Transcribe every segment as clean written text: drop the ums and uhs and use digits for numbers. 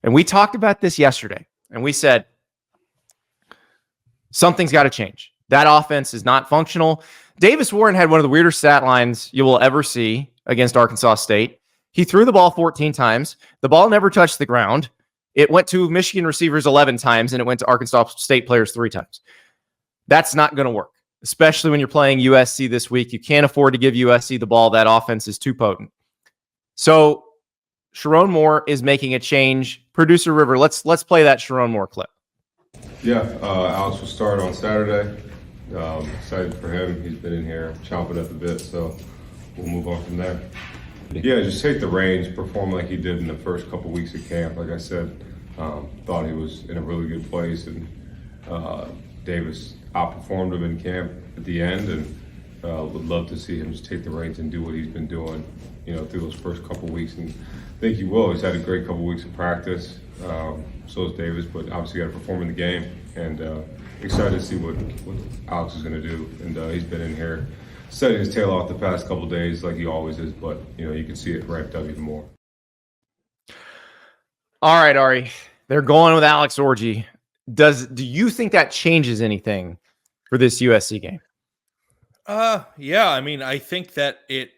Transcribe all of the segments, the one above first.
And we talked about this yesterday, and we said, something's got to change. That offense is not functional. Davis Warren had one of the weirdest stat lines you will ever see against Arkansas State. He threw the ball 14 times. The ball never touched the ground. It went to Michigan receivers 11 times, and it went to Arkansas State players 3 times. That's not going to work, especially when you're playing USC this week. You can't afford to give USC the ball. That offense is too potent. So Sherrone Moore is making a change. Producer River, let's play that Sherrone Moore clip. Yeah, Alex will start on Saturday. Excited for him. He's been in here chomping at the bit, so we'll move on from there. Yeah, just take the reins, perform like he did in the first couple weeks of camp. Like I said, thought he was in a really good place, and Davis outperformed him in camp at the end, and would love to see him just take the reins and do what he's been doing, through those first couple weeks. And I think he will. He's had a great couple weeks of practice. So is Davis, but obviously got to perform in the game, and excited to see what Alex is going to do. And he's been in here setting his tail off the past couple days like he always is, but you can see it ramped up even more. All right, Ari, they're going with Alex Orji. Do you think that changes anything for this USC game? Yeah, I mean, I think that it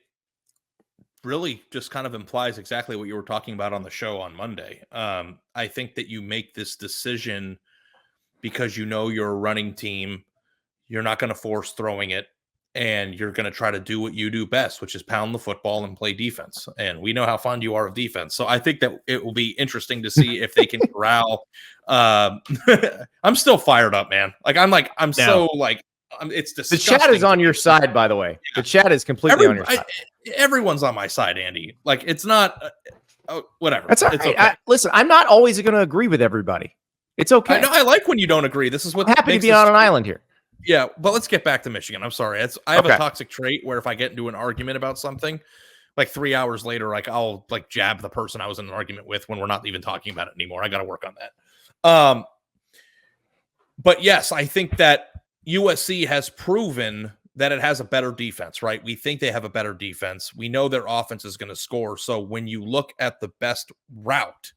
really just kind of implies exactly what you were talking about on the show on Monday. I think that you make this decision because you're a running team. You're not going to force throwing it, and you're going to try to do what you do best, which is pound the football and play defense. And we know how fond you are of defense. So I think that it will be interesting to see if they can corral. I'm still fired up, man. It's disgusting. The chat is on your side, by the way. Yeah. The chat is completely on your side. Everyone's on my side, Andy. Like, it's not whatever. That's it's okay. Listen, I'm not always going to agree with everybody. It's okay. I know. I like when you don't agree. This is what I'm happy to be on an island here. Yeah, but let's get back to Michigan. I'm sorry. I have a toxic trait where if I get into an argument about something, like 3 hours later, I'll jab the person I was in an argument with when we're not even talking about it anymore. I got to work on that. But yes, I think that USC has proven that it has a better defense, right? We think they have a better defense. We know their offense is going to score. So when you look at the best route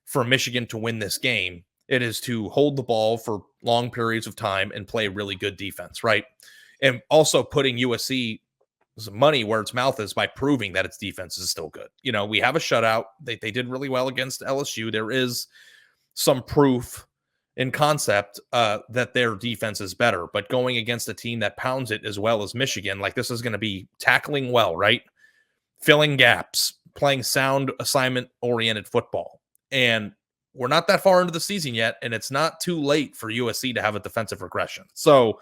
for Michigan to win this game, it is to hold the ball for long periods of time and play really good defense, right? And also putting USC's money where its mouth is by proving that its defense is still good. We have a shutout. They did really well against LSU. There is some proof in concept that their defense is better, but going against a team that pounds it as well as Michigan, this is going to be tackling well, right? Filling gaps, playing sound assignment-oriented football. And we're not that far into the season yet, and it's not too late for USC to have a defensive regression. So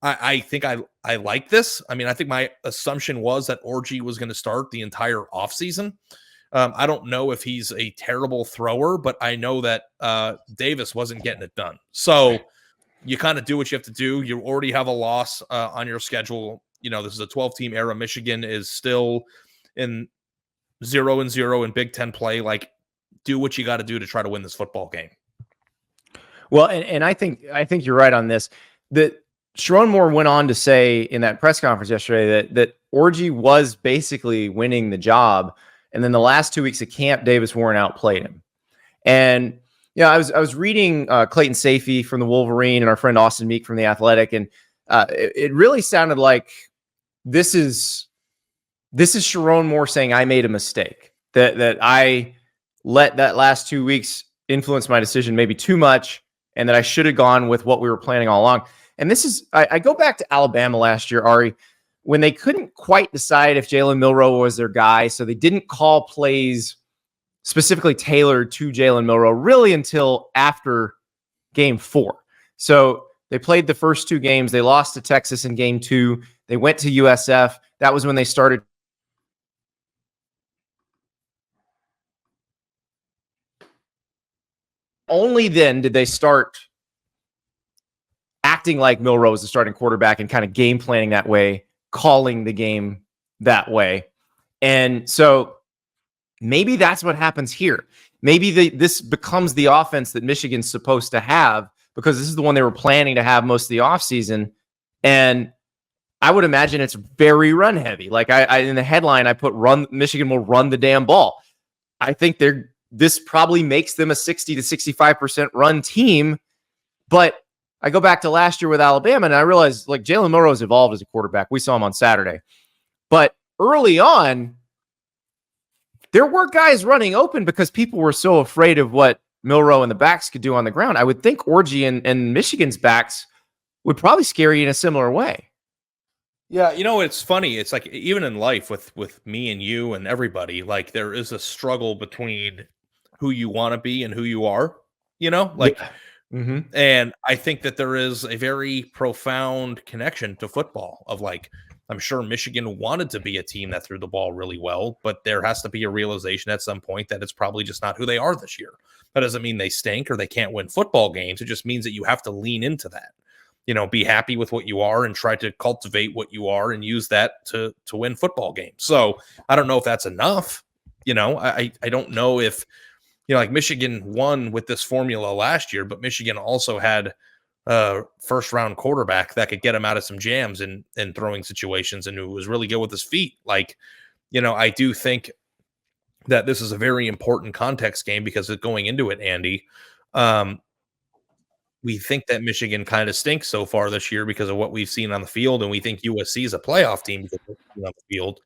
I think I like this. I mean, I think my assumption was that Orji was going to start the entire offseason. I don't know if he's a terrible thrower, but I know that Davis wasn't getting it done. So you kind of do what you have to do. You already have a loss on your schedule. This is a 12-team era. Michigan is still in 0-0 in Big Ten play. Do what you got to do to try to win this football game. Well, and I think you're right on this. That Sherrone Moore went on to say in that press conference yesterday that Orji was basically winning the job. And then the last 2 weeks of camp, Davis Warren outplayed him. And I was reading Clayton Sayfie from the Wolverine and our friend Austin Meek from the Athletic, and it really sounded like this is Sherrone Moore saying I made a mistake, that I let that last 2 weeks influence my decision maybe too much, and that I should have gone with what we were planning all along. And this is I go back to Alabama last year, Ari, when they couldn't quite decide if Jalen Milroe was their guy, so they didn't call plays specifically tailored to Jalen Milroe really until after Game 4. So they played the first 2 games. They lost to Texas in Game 2. They went to USF. That was when they started. Only then did they start acting like Milroe was the starting quarterback and kind of game planning that way, calling the game that way. And so maybe that's what happens here. Maybe this becomes the offense that Michigan's supposed to have, because this is the one they were planning to have most of the offseason. And I would imagine it's very run heavy. I in the headline, I put Michigan will run the damn ball. I think they're this probably makes them a 60 to 65% run team. But I go back to last year with Alabama, and I realized like Jalen Milroe has evolved as a quarterback. We saw him on Saturday. But early on, there were guys running open because people were so afraid of what Milroe and the backs could do on the ground. I would think Orji and Michigan's backs would probably scare you in a similar way. Yeah, it's funny. It's like even in life with me and you and everybody, like there is a struggle between who you want to be and who you are, like, Yeah. Mm-hmm. And I think that there is a very profound connection to football of like, I'm sure Michigan wanted to be a team that threw the ball really well, but there has to be a realization at some point that it's probably just not who they are this year. That doesn't mean they stink or they can't win football games. It just means that you have to lean into that. Be happy with what you are and try to cultivate what you are and use that to win football games. So I don't know if that's enough. I don't know if, like Michigan won with this formula last year, but Michigan also had a first round quarterback that could get him out of some jams in throwing situations and who was really good with his feet. Like, I do think that this is a very important context game because of going into it, Andy. We think that Michigan kind of stinks so far this year because of what we've seen on the field, and we think USC is a playoff team because of what we've seen on the field.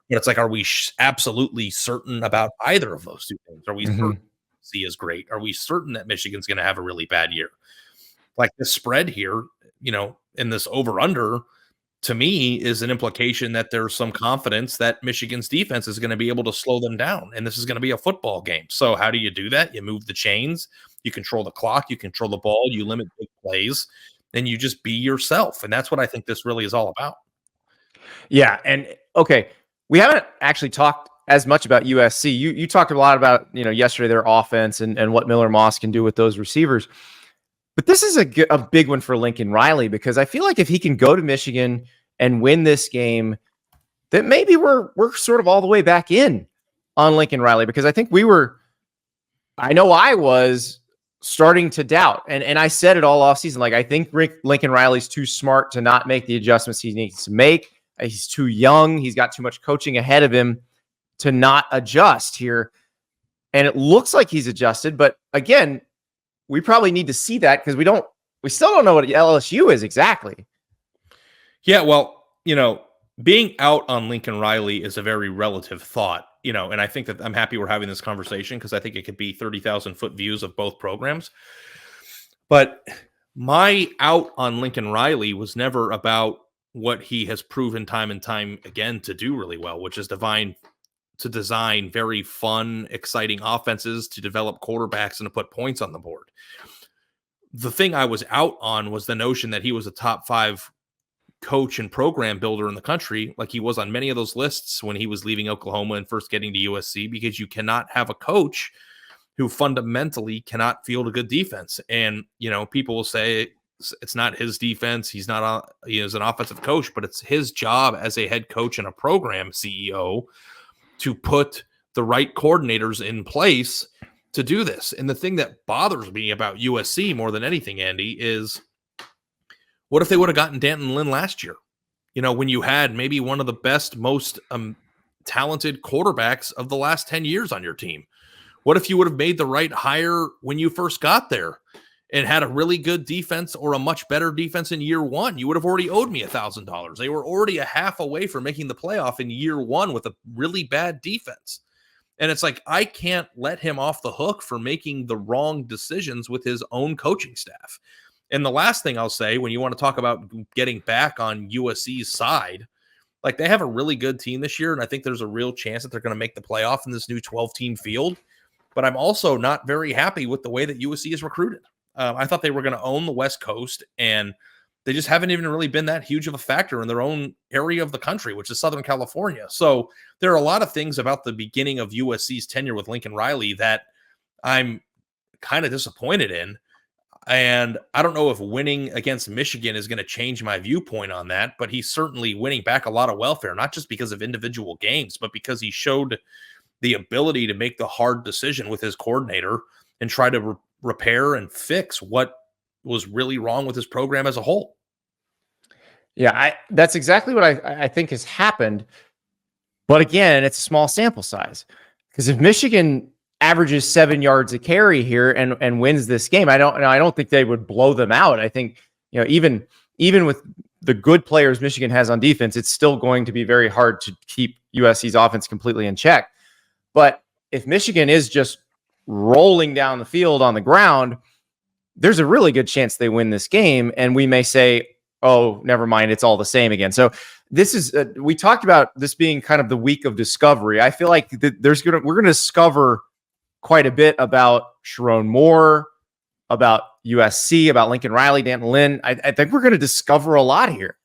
But it's like, are we absolutely certain about either of those two things? Are we certain USC is great? Are we certain that Michigan's going to have a really bad year? Like the spread here, in this over-under, to me, is an implication that there's some confidence that Michigan's defense is going to be able to slow them down, and this is going to be a football game. So how do you do that? You move the chains. You control the clock, you control the ball, you limit big plays, and you just be yourself. And that's what I think this really is all about. Yeah. And okay, we haven't actually talked as much about USC. You talked a lot about, yesterday their offense and what Miller Moss can do with those receivers. But this is a big one for Lincoln Riley because I feel like if he can go to Michigan and win this game, that maybe we're sort of all the way back in on Lincoln Riley because I think I know I was starting to doubt. And I said it all offseason. Like, I think Lincoln Riley's too smart to not make the adjustments he needs to make. He's too young. He's got too much coaching ahead of him to not adjust here. And it looks like he's adjusted. But again, we probably need to see that because we still don't know what LSU is exactly. Yeah, well, being out on Lincoln Riley is a very relative thought. And I think that I'm happy we're having this conversation because I think it could be 30,000-foot views of both programs. But my out on Lincoln Riley was never about what he has proven time and time again to do really well, which is to design very fun, exciting offenses, to develop quarterbacks and to put points on the board. The thing I was out on was the notion that he was a top 5 coach and program builder in the country, like he was on many of those lists when he was leaving Oklahoma and first getting to USC, because you cannot have a coach who fundamentally cannot field a good defense. And, people will say it's not his defense. He's not he is an offensive coach, but it's his job as a head coach and a program CEO to put the right coordinators in place to do this. And the thing that bothers me about USC more than anything, Andy, is what if they would have gotten Danton Lynn last year? When you had maybe one of the best, most talented quarterbacks of the last 10 years on your team? What if you would have made the right hire when you first got there and had a really good defense or a much better defense in year one? You would have already owed me $1,000. They were already a half away from making the playoff in year one with a really bad defense. And it's like, I can't let him off the hook for making the wrong decisions with his own coaching staff. And the last thing I'll say, when you want to talk about getting back on USC's side, like they have a really good team this year, and I think there's a real chance that they're going to make the playoff in this new 12-team field. But I'm also not very happy with the way that USC is recruited. I thought they were going to own the West Coast, and they just haven't even really been that huge of a factor in their own area of the country, which is Southern California. So there are a lot of things about the beginning of USC's tenure with Lincoln Riley that I'm kind of disappointed in. And I don't know if winning against Michigan is going to change my viewpoint on that, but he's certainly winning back a lot of welfare, not just because of individual games, but because he showed the ability to make the hard decision with his coordinator and try to repair and fix what was really wrong with his program as a whole. Yeah, that's exactly what I think has happened. But again, it's a small sample size. Because if Michigan averages 7 yards a carry here and wins this game. I don't think they would blow them out. I think, even with the good players Michigan has on defense, it's still going to be very hard to keep USC's offense completely in check. But if Michigan is just rolling down the field on the ground, there's a really good chance they win this game. And we may say, oh, never mind, it's all the same again. So this is, we talked about this being kind of the week of discovery. I feel like we're going to discover quite a bit about Sherrone Moore, about USC, about Lincoln Riley, Danton Lynn. I think we're going to discover a lot here.